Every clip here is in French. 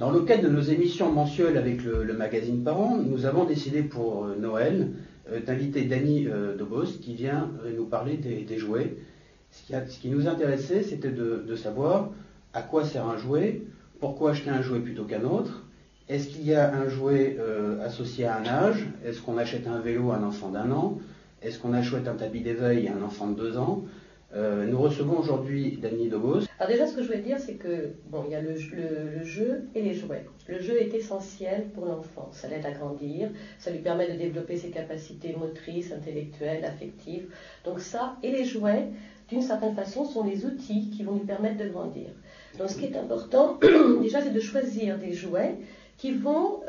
Dans le cadre de nos émissions mensuelles avec le magazine Parents, nous avons décidé pour Noël d'inviter Dany Dobos qui vient nous parler des jouets. Ce qui nous intéressait, c'était de savoir à quoi sert un jouet, pourquoi acheter un jouet plutôt qu'un autre, est-ce qu'il y a un jouet associé à un âge, est-ce qu'on achète un vélo à un enfant d'1 an, est-ce qu'on achète un tapis d'éveil à un enfant de 2 ans. Nous recevons aujourd'hui Dany Dobos. Alors déjà, ce que je voulais dire, c'est que, bon, il y a le jeu et les jouets. Le jeu est essentiel pour l'enfant. Ça l'aide à grandir, ça lui permet de développer ses capacités motrices, intellectuelles, affectives. Donc ça, et les jouets, d'une certaine façon, sont les outils qui vont lui permettre de grandir. Donc ce qui est important, déjà, c'est de choisir des jouets qui vont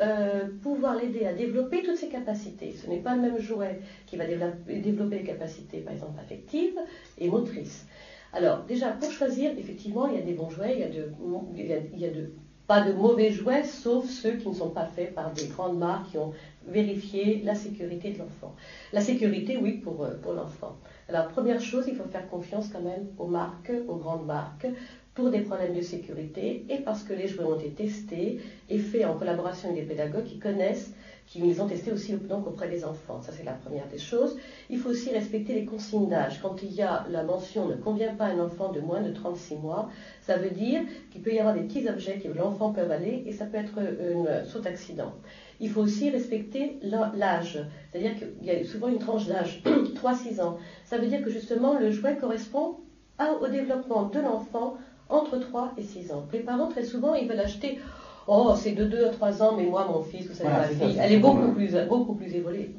pouvoir l'aider à développer toutes ses capacités. Ce n'est pas le même jouet qui va développer les capacités, par exemple, affectives et motrices. Alors, déjà, pour choisir, effectivement, il y a des bons jouets, il y a pas de mauvais jouets, sauf ceux qui ne sont pas faits par des grandes marques qui ont vérifié la sécurité de l'enfant. La sécurité, oui, pour l'enfant. Alors, première chose, il faut faire confiance quand même aux marques, aux grandes marques, pour des problèmes de sécurité et parce que les jouets ont été testés et faits en collaboration avec des pédagogues qui connaissent, qui les ont testés aussi donc auprès des enfants. Ça, c'est la première des choses. Il faut aussi respecter les consignes d'âge. Quand il y a la mention « ne convient pas à un enfant de moins de 36 mois », ça veut dire qu'il peut y avoir des petits objets que l'enfant peut avaler et ça peut être une saute d'accident. Il faut aussi respecter l'âge, c'est-à-dire qu'il y a souvent une tranche d'âge, 3-6 ans. Ça veut dire que justement le jouet correspond au développement de l'enfant entre 3 et 6 ans. Les parents, très souvent, ils veulent acheter « Oh, c'est de 2 à 3 ans, mais moi, mon fils, vous savez, ma fille, elle est beaucoup plus évoluée. »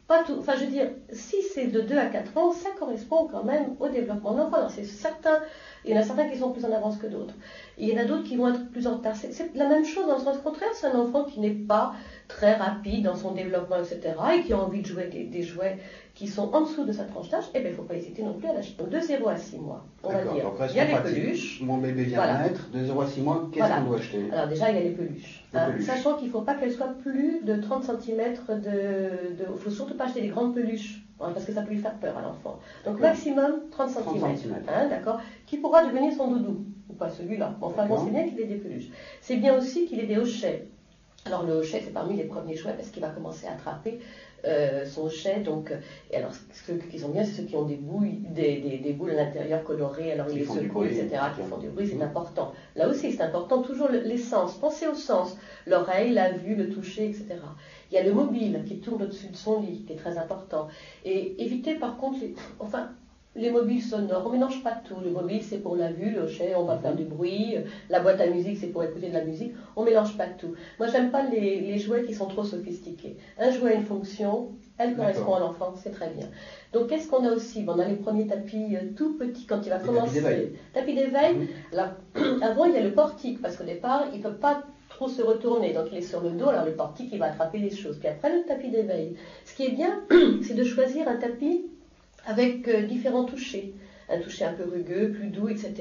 Pas tout. Enfin, je veux dire, si c'est de 2 à 4 ans, ça correspond quand même au développement de l'enfant. Alors, c'est certain, il y en a certains qui sont plus en avance que d'autres. Il y en a d'autres qui vont être plus en retard. C'est la même chose dans le sens contraire. C'est un enfant qui n'est pas très rapide dans son développement, etc., et qui a envie de jouer des jouets qui sont en dessous de sa tranche d'âge, eh bien, il ne faut pas hésiter non plus à l'acheter. Donc, de 0 à 6 mois, on va dire. Donc, il y a les peluches. Mon bébé vient de naître, de 0 à 6 mois, qu'est-ce qu'on doit acheter? Alors, déjà, il y a les peluches. Sachant qu'il ne faut pas qu'elles soient plus de 30 cm Il ne faut surtout pas acheter des grandes peluches, parce que ça peut lui faire peur à l'enfant. Donc, maximum 30 cm. D'accord, qui pourra devenir son doudou. Ou pas celui-là. Enfin, bon, c'est bien qu'il ait des peluches. C'est bien aussi qu'il ait des hochets. Alors, le hochet, c'est parmi les premiers jouets parce qu'il va commencer à attraper son hochet. Donc, et alors, ceux qui sont bien, c'est ceux qui ont des boules à l'intérieur colorées, alors ils les secouent, etc., qui font du bruit, c'est important. Là aussi, c'est important, toujours les sens. Pensez aux sens, l'oreille, la vue, le toucher, etc. Il y a le mobile qui tourne au-dessus de son lit, qui est très important. Et évitez par contre, les mobiles sonores, on ne mélange pas tout. Le mobile, c'est pour la vue, le hochet, on va faire du bruit. La boîte à musique, c'est pour écouter de la musique. On ne mélange pas tout. Moi, j'aime pas les jouets qui sont trop sophistiqués. Un jouet a une fonction, elle correspond à l'enfant, c'est très bien. Donc, qu'est-ce qu'on a aussi? On a les premiers tapis tout petits quand il va commencer. Tapis d'éveil. Alors, avant, il y a le portique, parce qu'au départ, il ne peut pas trop se retourner. Donc, il est sur le dos, alors le portique, il va attraper les choses. Puis après, le tapis d'éveil. Ce qui est bien, c'est de choisir un tapis avec différents touchers, un toucher un peu rugueux, plus doux, etc.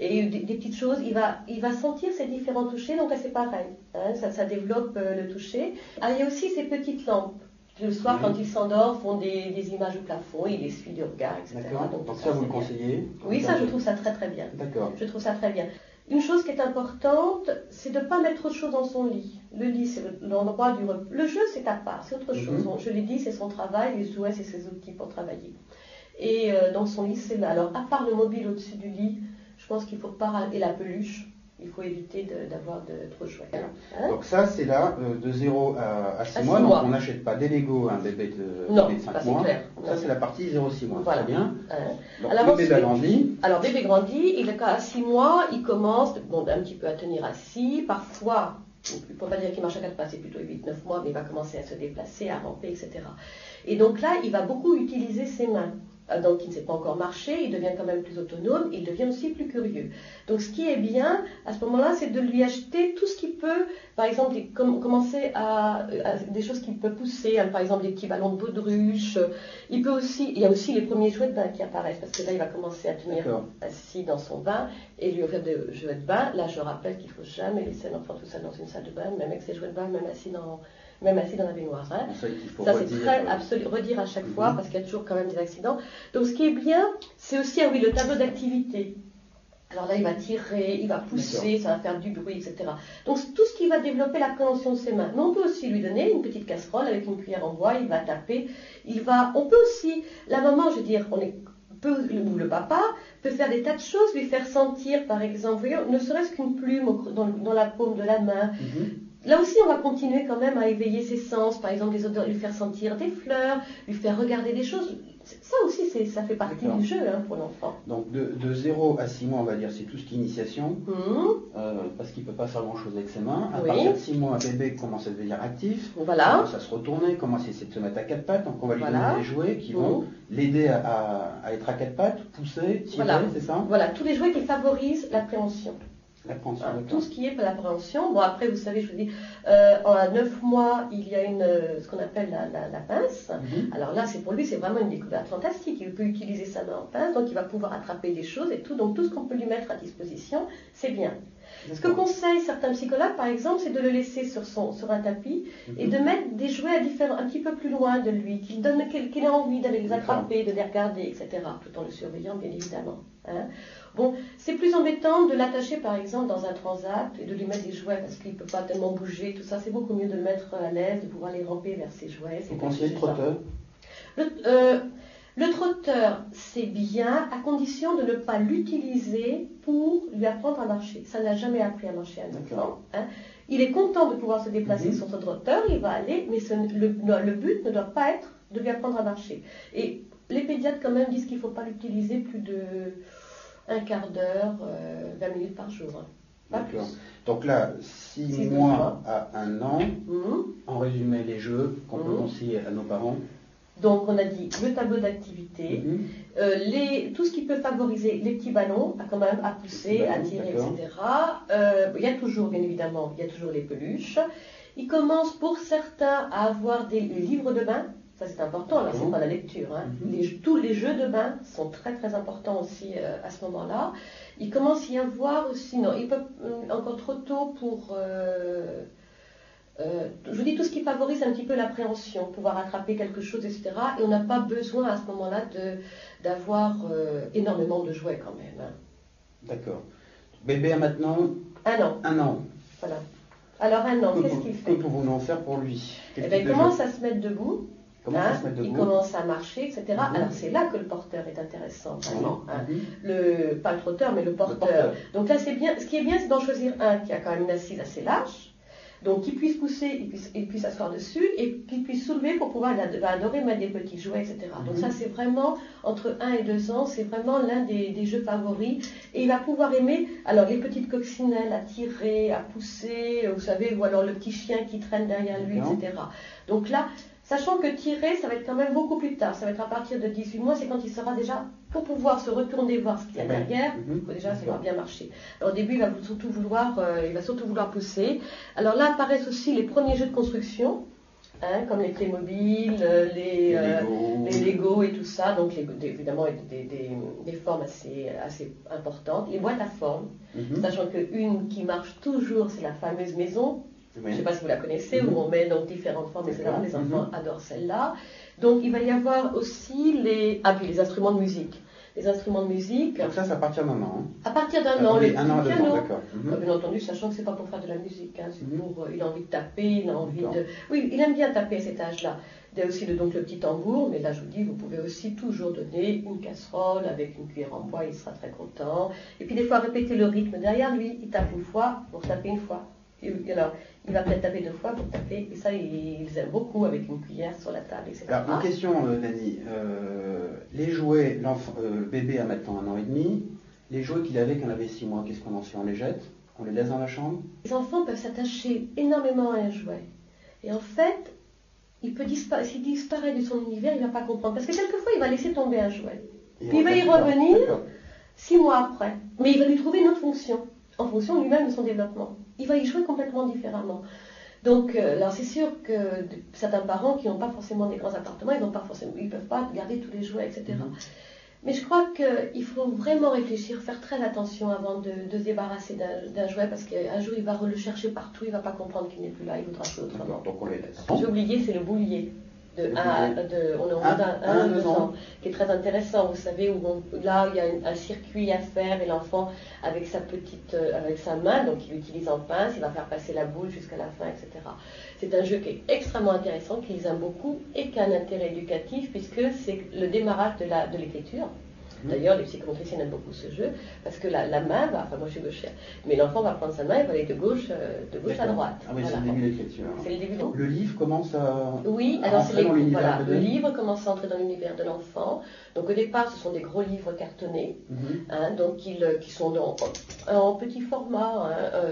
Et des petites choses, il va sentir ces différents touchers, donc là c'est pareil, hein, ça développe le toucher. Ah, il y a aussi ces petites lampes, le soir quand il s'endort, font des images au plafond, il essuie du regard, etc. Donc ça vous le conseillez? Oui, ça je trouve ça très très bien. D'accord. Je trouve ça très bien. Une chose qui est importante, c'est de ne pas mettre trop de choses dans son lit. Le lit, c'est l'endroit du repos. Le jeu, c'est à part, c'est autre chose. Je l'ai dit, c'est son travail, les jouets, c'est ses outils pour travailler. Et dans son lit, c'est là. Alors, à part le mobile au-dessus du lit, je pense qu'il faut pas... Et la peluche, il faut éviter d'avoir trop de jouets. Hein? Donc ça, c'est là, de 0 à 6 mois. Donc, on n'achète pas des Lego à un bébé de 5 mois. Clair. Ça, c'est la partie 0-6 mois. Voilà. Très bien. Donc, alors, le bébé grandit. Alors, bébé grandit. À 6 mois, il commence un petit peu à tenir assis. Parfois, il ne faut pas dire qu'il marche à 4 pas, c'est plutôt 8-9 mois, mais il va commencer à se déplacer, à ramper, etc. Et donc là, il va beaucoup utiliser ses mains. Donc il ne sait pas encore marcher, il devient quand même plus autonome, il devient aussi plus curieux. Donc ce qui est bien, à ce moment-là, c'est de lui acheter tout ce qu'il peut, par exemple, commencer à des choses qu'il peut pousser, hein, par exemple des petits ballons de baudruche. Il y a aussi les premiers jouets de bain qui apparaissent, parce que là, il va commencer à tenir assis dans son bain et lui offrir des jouets de bain. Là, je rappelle qu'il ne faut jamais laisser l'enfant tout seul dans une salle de bain, même avec ses jouets de bain, même assis dans la baignoire. Hein. Ça, c'est très redire à chaque fois, parce qu'il y a toujours quand même des accidents. Donc, ce qui est bien, c'est aussi, le tableau d'activité. Alors là, il va tirer, il va pousser, ça va faire du bruit, etc. Donc tout ce qui va développer l'appréhension de ses mains. Mais on peut aussi lui donner une petite casserole avec une cuillère en bois, il va taper, on peut aussi, la maman, je veux dire, ou le papa peut faire des tas de choses, lui faire sentir, par exemple, voyez, ne serait-ce qu'une plume dans la paume de la main. Là aussi, on va continuer quand même à éveiller ses sens, par exemple des odeurs, lui faire sentir des fleurs, lui faire regarder des choses. Ça aussi, ça fait partie du jeu pour l'enfant. Donc de 0 à 6 mois, on va dire, c'est tout ce qui est initiation, parce qu'il ne peut pas faire grand-chose avec ses mains. À partir de 6 mois, un bébé commence à devenir actif, commence à se retourner, commence à essayer de se mettre à 4 pattes. Donc on va lui donner des jouets qui vont l'aider à être à 4 pattes, pousser, tirer, c'est ça? Voilà, tous les jouets qui favorisent l'appréhension. Tout ce qui est l'appréhension. Bon, après, vous savez, je vous dis, à 9 mois, il y a ce qu'on appelle la pince. Alors là, pour lui, c'est vraiment une découverte fantastique. Il peut utiliser sa main en pince, donc il va pouvoir attraper des choses et tout. Donc tout ce qu'on peut lui mettre à disposition, c'est bien. Ce que conseillent certains psychologues, par exemple, c'est de le laisser sur un tapis et de mettre des jouets un petit peu plus loin de lui, qu'il ait envie d'aller les attraper, de les regarder, etc., tout en le surveillant, bien évidemment. Bon, c'est plus embêtant de l'attacher, par exemple, dans un transat et de lui mettre des jouets parce qu'il ne peut pas tellement bouger, tout ça. C'est beaucoup mieux de le mettre à l'aise, de pouvoir les ramper vers ses jouets. Vous conseillez le trotteur? Le trotteur, c'est bien, à condition de ne pas l'utiliser pour lui apprendre à marcher. Ça n'a jamais appris à marcher un enfant. Il est content de pouvoir se déplacer sur son trotteur, il va aller, mais le but ne doit pas être de lui apprendre à marcher. Et les pédiatres, quand même, disent qu'il ne faut pas l'utiliser plus de un quart d'heure, 20 minutes par jour. D'accord. Donc là, 6 mois à 1 an, en résumé, les jeux qu'on peut conseiller à nos parents. Donc, on a dit le tableau d'activité, tout ce qui peut favoriser les petits ballons, quand même, à pousser, à tirer, etc. Il y a toujours, bien évidemment, les peluches. Il commence pour certains à avoir des livres de bain. Ça, c'est important, là, c'est pas la lecture. Tous les jeux de bain sont très, très importants aussi à ce moment-là. Il commence à y avoir aussi, non, il peut encore trop tôt pour... je vous dis tout ce qui favorise un petit peu l'appréhension, pouvoir attraper quelque chose, etc. Et on n'a pas besoin à ce moment-là d'avoir énormément de jouets quand même. D'accord. Bébé a maintenant 1 an. 1 an. Voilà. Alors 1 an, qu'est-ce qu'il fait? Que pouvons-nous faire pour lui? Il commence à se mettre debout. Il commence à marcher, etc. Alors c'est là que le porteur est intéressant, vraiment. Pas le trotteur, mais le porteur. Donc là, c'est bien. Ce qui est bien, c'est d'en choisir un qui a quand même une assise assez large. Donc, qu'il puisse pousser, il puisse s'asseoir dessus et qu'il puisse soulever pour pouvoir adorer mettre des petits jouets, etc. Donc ça, c'est vraiment, entre 1 et 2 ans, c'est vraiment l'un des jeux favoris. Et il va pouvoir aimer, alors, les petites coccinelles à tirer, à pousser, vous savez, ou alors le petit chien qui traîne derrière lui, etc. Donc là, sachant que tirer, ça va être quand même beaucoup plus tard. Ça va être à partir de 18 mois, c'est quand il sera déjà, pour pouvoir se retourner voir ce qu'il y a derrière, déjà ça va bien marcher. Alors au début, il va surtout vouloir pousser. Alors là apparaissent aussi les premiers jeux de construction, comme les Playmobil, les Lego et tout ça. Donc évidemment des formes assez importantes. Les boîtes à formes, sachant qu'une qui marche toujours, c'est la fameuse maison. Je ne sais pas si vous la connaissez, où on met donc différentes formes, etc. Les enfants adorent celle-là. Donc il va y avoir aussi les instruments de musique. Les instruments de musique. Donc ça, c'est à partir d'un an. À partir d'un an, le piano. D'accord. Bien entendu, sachant que c'est pas pour faire de la musique. C'est pour, il a envie de taper, il a envie de... Oui, il aime bien taper à cet âge-là. Il y a aussi donc le petit tambour, mais là je vous dis, vous pouvez aussi toujours donner une casserole avec une cuillère en bois, il sera très content. Et puis des fois répéter le rythme derrière lui, il tape une fois pour taper une fois. Alors, il va peut-être taper 2 fois pour taper, et ça, ils aiment beaucoup avec une cuillère sur la table, etc. Alors, une question, Dani. Les jouets, le bébé a maintenant 1 an et demi. Les jouets qu'il avait quand il avait 6 mois, qu'est-ce qu'on en fait? On les jette? On les laisse dans la chambre? Les enfants peuvent s'attacher énormément à un jouet. Et en fait, s'il disparaît de son univers, il ne va pas comprendre. Parce que quelquefois, il va laisser tomber un jouet. Puis il va y revenir 6 mois après. Mais il va lui trouver une autre fonction, en fonction lui-même de son développement. Il va y jouer complètement différemment. Donc, alors c'est sûr que certains parents qui n'ont pas forcément des grands appartements, ils ne peuvent pas garder tous les jouets, etc. Mais je crois qu'il faut vraiment réfléchir, faire très attention avant de se débarrasser d'un jouet, parce qu'un jour il va le chercher partout, il ne va pas comprendre qu'il n'est plus là, il voudra jouer autrement. Donc on les laisse. J'ai oublié, c'est le boulier. on est d'un 1 à 2 ans, qui est très intéressant, vous savez, là il y a un circuit à faire et l'enfant avec avec sa main, donc il utilise en pince, il va faire passer la boule jusqu'à la fin, etc. C'est un jeu qui est extrêmement intéressant, qu'ils aiment beaucoup et qui a un intérêt éducatif puisque c'est le démarrage de l'écriture. D'ailleurs, les psychomotriciens aiment beaucoup ce jeu parce que la main va, enfin moi je suis gauchère, mais l'enfant va prendre sa main et va aller de gauche à droite. Ah oui, voilà. C'est le début de l'écriture. C'est le début. Le livre commence à. Oui, alors le livre commence à entrer dans l'univers de l'enfant. Donc au départ, ce sont des gros livres cartonnés, donc qui sont en petit format,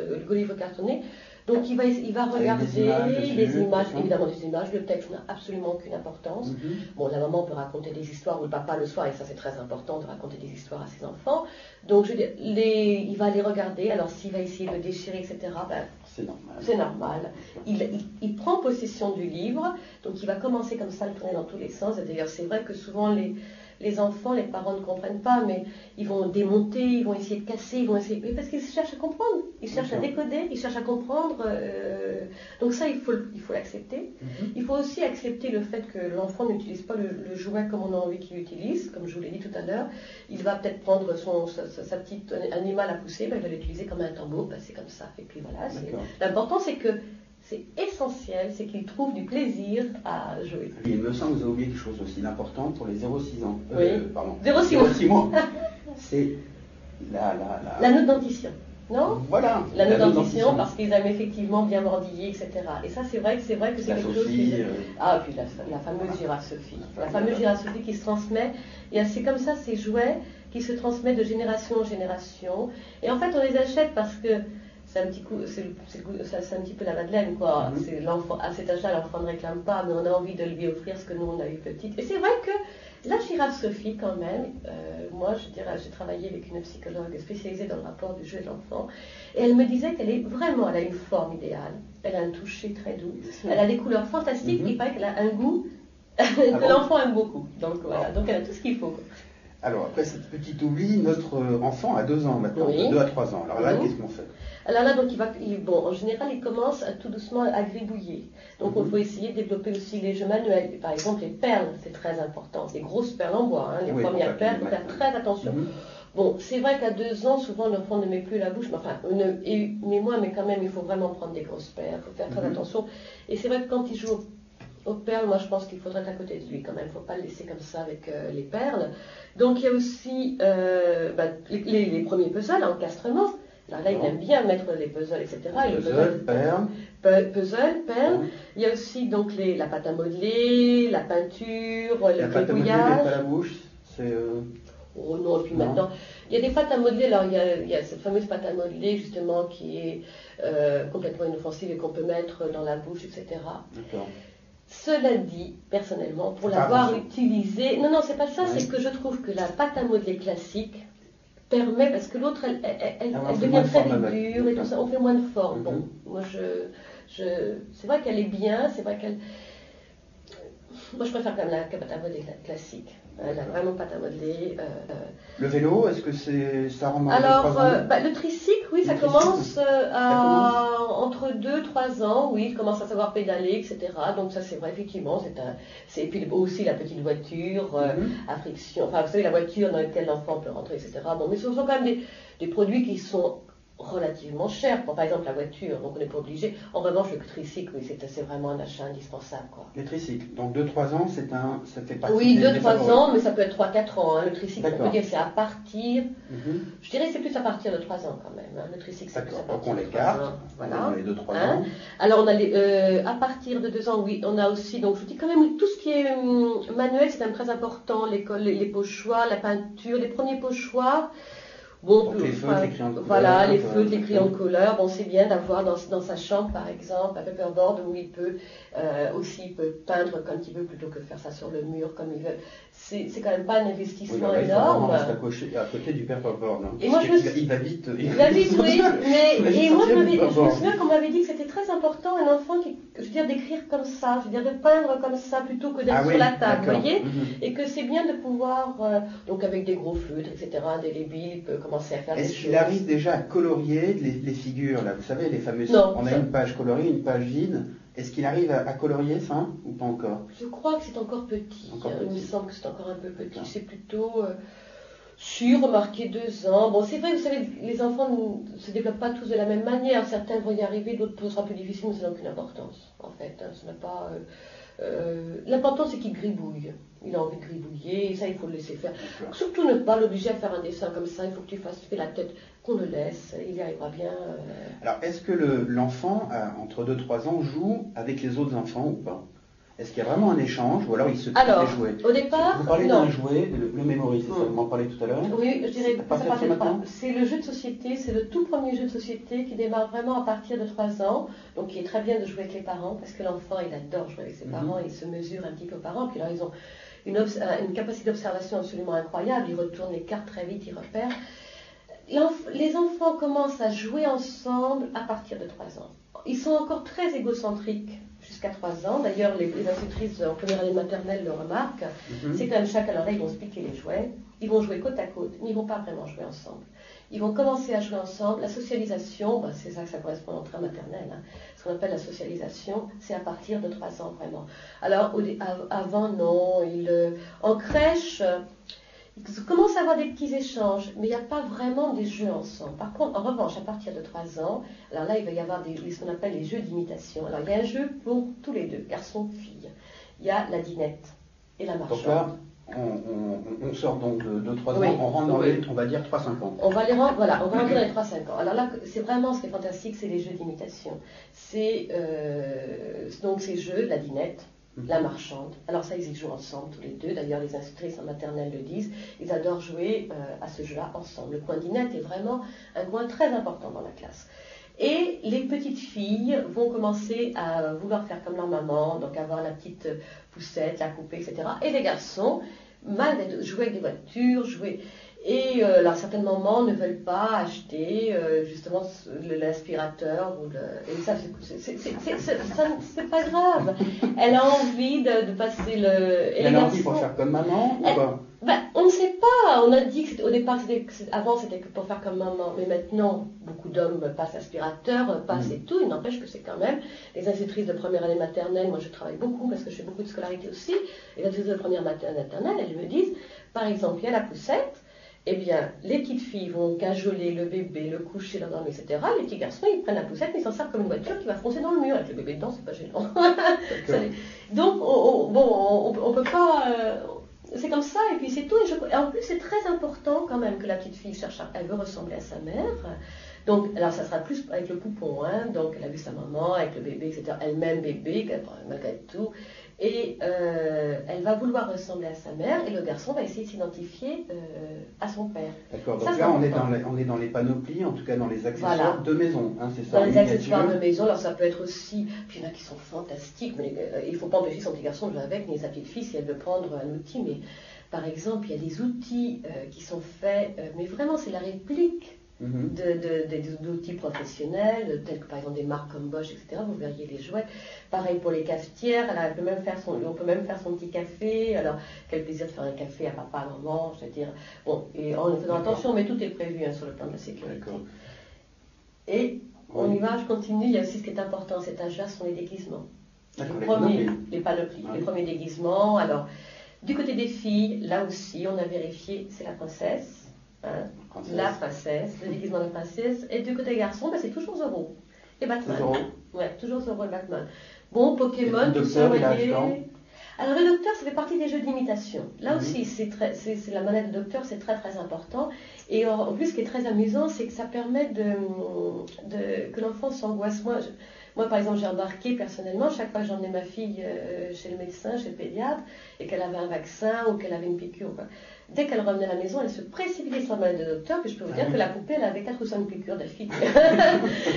le gros livre cartonné. Donc il va regarder des images, évidemment des images, le texte n'a absolument aucune importance. Bon, la maman peut raconter des histoires, ou le papa le soir, et ça c'est très important de raconter des histoires à ses enfants. Donc je veux dire, il va les regarder, alors s'il va essayer de le déchirer, etc., c'est normal. Il prend possession du livre, donc il va commencer comme ça à le tourner dans tous les sens. Et d'ailleurs c'est vrai que souvent les enfants, les parents ne comprennent pas, mais ils vont démonter, ils vont essayer de casser, ils vont essayer... Parce qu'ils cherchent à comprendre, ils cherchent à décoder, ils cherchent à comprendre. Donc ça, il faut l'accepter. Il faut aussi accepter le fait que l'enfant n'utilise pas le jouet comme on a envie qu'il l'utilise, comme je vous l'ai dit tout à l'heure. Il va peut-être prendre sa petite animal à pousser, il va l'utiliser comme un tambour, c'est comme ça. Et puis voilà, l'important c'est que c'est essentiel, c'est qu'ils trouvent du plaisir à jouer. Il me semble que vous avez oublié quelque chose aussi d'important pour les 0,6 ans. Pardon. 0,6 mois. C'est la note dentition. Non ? Voilà. La note dentition, parce qu'ils aiment effectivement bien mordiller, etc. Et ça, c'est vrai que c'est quelque chose qui... Ah, puis la fameuse girafe Sophie. La fameuse girafe Sophie qui se transmet. Et c'est comme ça, ces jouets qui se transmettent de génération en génération. Et en fait, on les achète parce que c'est un petit coup, c'est un petit peu la Madeleine, quoi. C'est l'enfant, à cet âge-là, l'enfant ne réclame pas, mais on a envie de lui offrir ce que nous on a eu petite. Et c'est vrai que la girafe Sophie, quand même, moi je dirais, j'ai travaillé avec une psychologue spécialisée dans le rapport du jeu et de l'enfant, et elle me disait elle a une forme idéale, elle a un toucher très doux, elle a des couleurs fantastiques, et il paraît qu'elle a un goût que l'enfant aime beaucoup. Donc voilà, donc elle a tout ce qu'il faut, quoi. Alors après cette petite oubli, notre enfant a 2 ans maintenant, de 2 à 3 ans. Alors là, qu'est-ce qu'on fait ? Alors là, donc en général, il commence tout doucement à gribouiller. Donc il faut essayer de développer aussi les jeux manuels. Par exemple, les perles, c'est très important. Les grosses perles en bois, les premières perles, il faut faire très attention. Bon, c'est vrai qu'à 2 ans, souvent l'enfant ne met plus la bouche, mais quand même, il faut vraiment prendre des grosses perles, il faut faire très attention. Et c'est vrai que quand il joue aux perles, moi je pense qu'il faudrait être à côté de lui quand même, il ne faut pas le laisser comme ça avec les perles. Donc il y a aussi les premiers puzzles, encastrement. Alors là, il aime bien mettre les puzzles, etc. Puzzle, perles. Il y a aussi donc la pâte à modeler, la peinture, le gribouillage. La pâte à modeler, mais pas la bouche, c'est... Oh non, et puis maintenant, il y a des pâtes à modeler. Alors il y a cette fameuse pâte à modeler justement qui est complètement inoffensive et qu'on peut mettre dans la bouche, etc. D'accord. Cela dit, personnellement, pour l'avoir utilisée... Non, c'est pas ça, c'est que je trouve que la pâte à modeler classique permet, parce que l'autre, elle devient très dure et tout ça, on fait moins de forme. Bon, moi, c'est vrai qu'elle est bien, c'est vrai qu'elle... Moi, je préfère quand même la pâte à modeler classique. Elle a vraiment pâte à modeler. Le vélo, est-ce que ça remonte? Alors, le tricycle, oui, ça commence entre 2-3 ans, oui, il commence à savoir pédaler, etc. Donc ça, c'est vrai, effectivement, et puis aussi la petite voiture à friction, enfin, vous savez, la voiture dans laquelle l'enfant peut rentrer, etc. Bon, mais ce sont quand même des produits qui sont relativement cher. Par exemple, la voiture, donc on n'est pas obligé. En revanche, le tricycle, oui, c'est vraiment un achat indispensable, quoi. Le tricycle, donc 2-3 ans, ça fait partie. Oui, 2-3 ans, mais ça peut être 3-4 ans. Le tricycle, on peut dire c'est à partir. Je dirais que c'est plus à partir de 3 ans quand même. Le tricycle, c'est plus à partir de 3 ans. Donc on l'écarte, on a les 2-3 ans. Alors on a à partir de 2 ans, oui, on a aussi, donc je vous dis quand même, tout ce qui est manuel, c'est quand même très important. Les pochoirs, la peinture, les premiers pochoirs. Bon, les feutres, les crayons de couleur. Voilà, les feutres, les crayons de couleur. Bon, c'est bien d'avoir dans sa chambre, par exemple, un paperboard où il peut aussi peindre comme il veut plutôt que faire ça sur le mur comme il veut. C'est quand même pas un investissement énorme. Il faut à côté du paperboard. Hein, et moi, il va vite. Il va vite, oui. Et moi, je me souviens qu'on m'avait dit que c'était très important, un enfant d'écrire comme ça, de peindre comme ça plutôt que d'être sur la table, vous voyez. Et que c'est bien de pouvoir, donc avec des gros feutres, etc., indélébiles, il peut commencer à faire des choses. Est-ce qu'il arrive déjà à colorier les figures, là? Vous savez, les fameuses... Non, on a une page colorée, une page vide. Est-ce qu'il arrive à colorier ça ou pas encore? Je crois que c'est encore petit. Il me semble que c'est encore un peu petit. C'est plutôt remarqué 2 ans. Bon, c'est vrai, vous savez, les enfants ne se développent pas tous de la même manière. Certains vont y arriver, d'autres ce sera plus difficile, mais ça n'a aucune importance, en fait. Ça n'a pas. L'important, c'est qu'il gribouille. Il a envie de gribouiller, et ça, il faut le laisser faire. Surtout ne pas l'obliger à faire un dessin comme ça. Il faut que tu fasses la tête, qu'on le laisse. Il y arrivera bien. Alors, est-ce que l'enfant, entre 2-3 ans, joue avec les autres enfants ou pas? Est-ce qu'il y a vraiment un échange ou alors il se pique les jouets? Au départ, vous parlez d'un jouet, le Memory, c'est ça, vous m'en parlez tout à l'heure? Oui, je dirais que ça partir de 3. C'est le jeu de société, c'est le tout premier jeu de société qui démarre vraiment à partir de 3 ans. Donc il est très bien de jouer avec les parents parce que l'enfant il adore jouer avec ses parents, il se mesure un petit peu aux parents. Puis alors ils ont une capacité d'observation absolument incroyable, ils retournent les cartes très vite, ils repèrent. Les enfants commencent à jouer ensemble à partir de 3 ans. Ils sont encore très égocentriques jusqu'à 3 ans. D'ailleurs, les institutrices en première année maternelle le remarquent. C'est quand même chaque à l'oreille, ils vont se piquer les jouets. Ils vont jouer côte à côte, mais ils ne vont pas vraiment jouer ensemble. Ils vont commencer à jouer ensemble. La socialisation, c'est ça que ça correspond à l'entrée maternelle. Ce qu'on appelle la socialisation, c'est à partir de 3 ans vraiment. Alors, avant, non. En crèche, ils commencent à avoir des petits échanges, mais il n'y a pas vraiment des jeux ensemble. Par contre, en revanche, à partir de 3 ans, alors là, il va y avoir ce qu'on appelle les jeux d'imitation. Alors, il y a un jeu pour tous les deux, garçons, filles. Il y a la dinette et la marchande. Donc là, on sort donc de 3 ans, on rentre dans les, on va dire, 3-5 ans. On va rentrer dans les 3-5 ans. Alors là, c'est vraiment ce qui est fantastique, c'est les jeux d'imitation. C'est donc ces jeux, la dinette, la marchande. Alors ça, ils y jouent ensemble tous les deux. D'ailleurs, les institutrices en maternelle le disent. Ils adorent jouer à ce jeu-là ensemble. Le coin dinette est vraiment un coin très important dans la classe. Et les petites filles vont commencer à vouloir faire comme leur maman, donc avoir la petite poussette, la poupée, etc. Et les garçons, mal jouer avec des voitures, jouer... Et alors certaines mamans ne veulent pas acheter justement l'aspirateur ou et ça c'est pas grave. Elle a envie de passer le. Elle a envie pour faire comme maman ou pas? On ne sait pas. On a dit qu'au départ avant c'était que pour faire comme maman, mais maintenant beaucoup d'hommes passent l'aspirateur, passent et tout. Il n'empêche que c'est quand même les institutrices de première année maternelle. Moi je travaille beaucoup parce que je fais beaucoup de scolarité aussi. Et les institutrices de première maternelle, elles me disent, par exemple, il y a la poussette. Eh bien, les petites filles vont cajoler le bébé, le coucher, l'endormir, etc. Les petits garçons, ils prennent la poussette, mais ils s'en servent comme une voiture qui va foncer dans le mur. Avec le bébé dedans, c'est pas gênant. Donc, on peut pas... c'est comme ça, et puis c'est tout. Et en plus, c'est très important quand même que la petite fille cherche elle veut ressembler à sa mère. Donc, alors ça sera plus avec le poupon, hein. Donc elle a vu sa maman, avec le bébé, etc. Elle-même bébé, malgré tout. Et elle va vouloir ressembler à sa mère, et le garçon va essayer de s'identifier à son père. D'accord, donc là on est dans les panoplies, en tout cas dans les accessoires de maison, hein, c'est ça? Dans les accessoires de maison, alors ça peut être aussi, puis il y en a qui sont fantastiques, mais il ne faut pas empêcher son petit garçon de jouer avec, ni sa petite fille si elle veut prendre un outil, mais par exemple, il y a des outils qui sont faits, mais vraiment c'est la réplique d'outils professionnels, tels que par exemple des marques comme Bosch, etc. Vous verriez les jouets. Pareil pour les cafetières, on peut même faire son petit café. Alors, quel plaisir de faire un café à papa, à maman, je veux dire. Bon, et en faisant attention, mais tout est prévu sur le plan de la sécurité. Et on y va, je continue. Il y a aussi ce qui est important, cet âge-là, ce sont les déguisements. Les panoplies, les premiers déguisements. Alors, du côté des filles, là aussi, on a vérifié, c'est la princesse. La princesse, le déguisement de la princesse. Et du côté garçon, c'est toujours Zorro et Batman. Toujours Zorro et Batman. Bon, Pokémon, tout ça, vous voyez. Alors le docteur, ça fait partie des jeux d'imitation. Là aussi, c'est la manette de docteur, c'est très très important. Et en plus, ce qui est très amusant, c'est que ça permet que l'enfant s'angoisse. Moi, par exemple, j'ai remarqué personnellement, chaque fois que j'emmenais ma fille chez le médecin, chez le pédiatre, et qu'elle avait un vaccin ou qu'elle avait une piqûre, dès qu'elle revenait à la maison, elle se précipitait sur la manette de docteur, puis je peux vous dire que la poupée, elle avait 4 ou 5 piqûres d'affilée.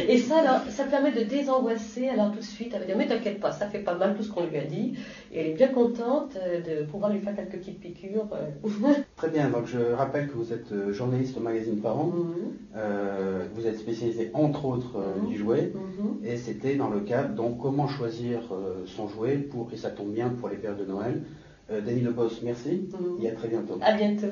Et ça, alors, ça permet de désangoisser, alors tout de suite, elle va dire, mais t'inquiète pas, ça fait pas mal tout ce qu'on lui a dit, et elle est bien contente de pouvoir lui faire quelques petites piqûres. Très bien, donc je rappelle que vous êtes journaliste au magazine Parents, vous êtes spécialisé entre autres du jouet, et c'était dans le cadre, donc comment choisir son jouet, et ça tombe bien pour les périodes de Noël. Dany Lebos, merci, et à très bientôt. À bientôt.